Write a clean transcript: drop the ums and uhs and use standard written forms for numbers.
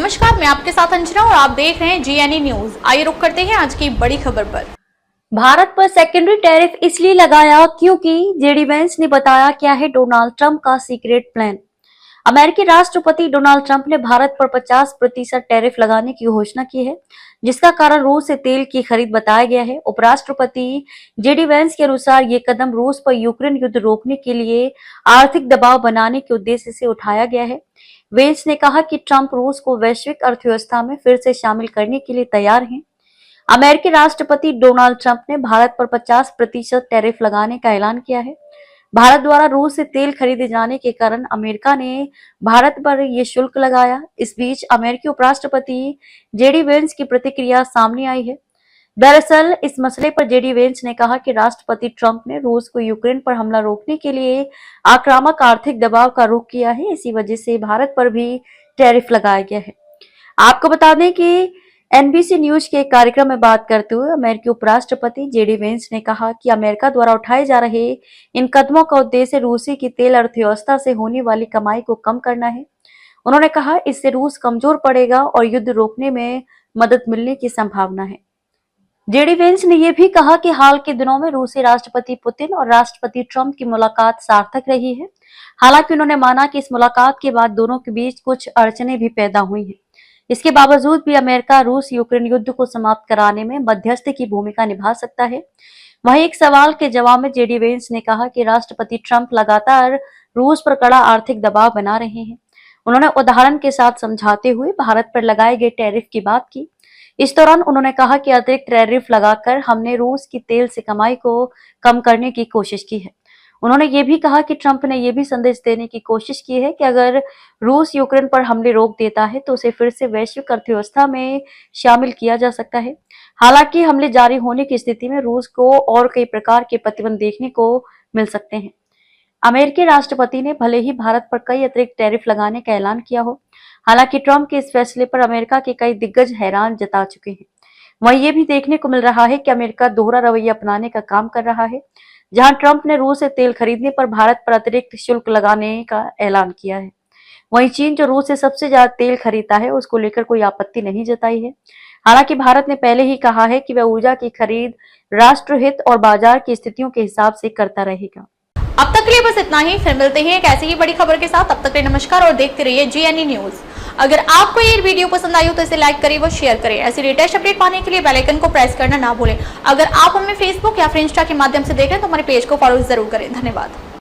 नमस्कार, मैं आपके साथ अंजना और आप देख रहे हैं जीएनई न्यूज। आइए रुक करते हैं आज की बड़ी खबर पर। भारत पर सेकेंडरी टैरिफ इसलिए लगाया क्योंकि जेडी वेंस ने बताया क्या है डोनाल्ड ट्रंप का सीक्रेट प्लान। अमेरिकी राष्ट्रपति डोनाल्ड ट्रंप ने भारत पर 50% टैरिफ लगाने की घोषणा की है, जिसका कारण रूस से तेल की खरीद बताया गया है। उपराष्ट्रपति जेडी वेंस के अनुसार ये कदम रूस पर यूक्रेन युद्ध रोकने के लिए आर्थिक दबाव बनाने के उद्देश्य से उठाया गया है। वेंस ने कहा कि ट्रंप रूस को वैश्विक अर्थव्यवस्था में फिर से शामिल करने के लिए तैयार हैं। अमेरिकी राष्ट्रपति डोनाल्ड ट्रंप ने भारत पर 50% टैरिफ लगाने का ऐलान किया है। भारत द्वारा रूस से तेल खरीदे जाने के कारण अमेरिका ने भारत पर यह शुल्क लगाया। इस बीच अमेरिकी उपराष्ट्रपति जेडी वेंस की प्रतिक्रिया सामने आई है। दरअसल इस मसले पर जेडी वेंस ने कहा कि राष्ट्रपति ट्रंप ने रूस को यूक्रेन पर हमला रोकने के लिए आक्रामक आर्थिक दबाव का रुख किया है, इसी वजह से भारत पर भी टैरिफ लगाया गया है। आपको बता दें कि एनबीसी न्यूज के एक कार्यक्रम में बात करते हुए अमेरिकी उपराष्ट्रपति जेडी वेंस ने कहा कि अमेरिका द्वारा उठाए जा रहे इन कदमों का उद्देश्य रूसी की तेल अर्थव्यवस्था से होने वाली कमाई को कम करना है। उन्होंने कहा इससे रूस कमजोर पड़ेगा और युद्ध रोकने में मदद मिलने की संभावना है। जेडी वेंस ने यह भी कहा कि हाल के दिनों में रूसी राष्ट्रपति पुतिन और राष्ट्रपति ट्रंप की मुलाकात सार्थक रही है। हालांकि उन्होंने माना कि इस मुलाकात के बाद दोनों के बीच कुछ अड़चनें भी पैदा हुई हैं। इसके बावजूद भी अमेरिका रूस यूक्रेन युद्ध को समाप्त कराने में मध्यस्थ की भूमिका निभा सकता है। वहीं एक सवाल के जवाब में जेडी वेंस ने कहा कि राष्ट्रपति ट्रंप लगातार रूस पर कड़ा आर्थिक दबाव बना रहे हैं। उन्होंने उदाहरण के साथ समझाते हुए भारत पर लगाए गए टैरिफ की बात की। इस दौरान उन्होंने कहा कि अतिरिक्त टैरिफ लगाकर हमने रूस की तेल से कमाई को कम करने की कोशिश की है। उन्होंने ये भी कहा कि ट्रंप ने यह भी संदेश देने की कोशिश की है कि अगर रूस यूक्रेन पर हमले रोक देता है तो उसे फिर से वैश्विक अर्थव्यवस्था में शामिल किया जा सकता है। हालांकि हमले जारी होने की स्थिति में रूस को और कई प्रकार के प्रतिबंध देखने को मिल सकते हैं। अमेरिकी राष्ट्रपति ने भले ही भारत पर कई अतिरिक्त टैरिफ लगाने का ऐलान किया हो, हालांकि ट्रंप के इस फैसले पर अमेरिका के कई दिग्गज हैरान जता चुके हैं। वहीं ये भी देखने को मिल रहा है कि अमेरिका दोहरा रवैया अपनाने का काम कर रहा है, जहां ट्रंप ने रूस से तेल खरीदने पर भारत पर अतिरिक्त शुल्क लगाने का ऐलान किया है। वहीं चीन जो रूस से सबसे ज्यादा तेल खरीदता है उसको लेकर कोई आपत्ति नहीं जताई है। हालांकि भारत ने पहले ही कहा है कि वह ऊर्जा की खरीद राष्ट्रहित और बाजार की स्थितियों के हिसाब से करता रहेगा। अब तक के लिए बस इतना ही, फिर मिलते हैं एक ऐसी ही बड़ी खबर के साथ। तब तक के लिए नमस्कार और देखते रहिए जीएनई न्यूज। अगर आपको ये वीडियो पसंद आई हो तो इसे लाइक करें व शेयर करें। ऐसी लेटेस्ट अपडेट पाने के लिए बेल आइकन को प्रेस करना ना भूलें। अगर आप हमें फेसबुक या फिर इंस्टा के माध्यम से देख रहे हैं तो हमारे पेज को फॉलो जरूर करें। धन्यवाद।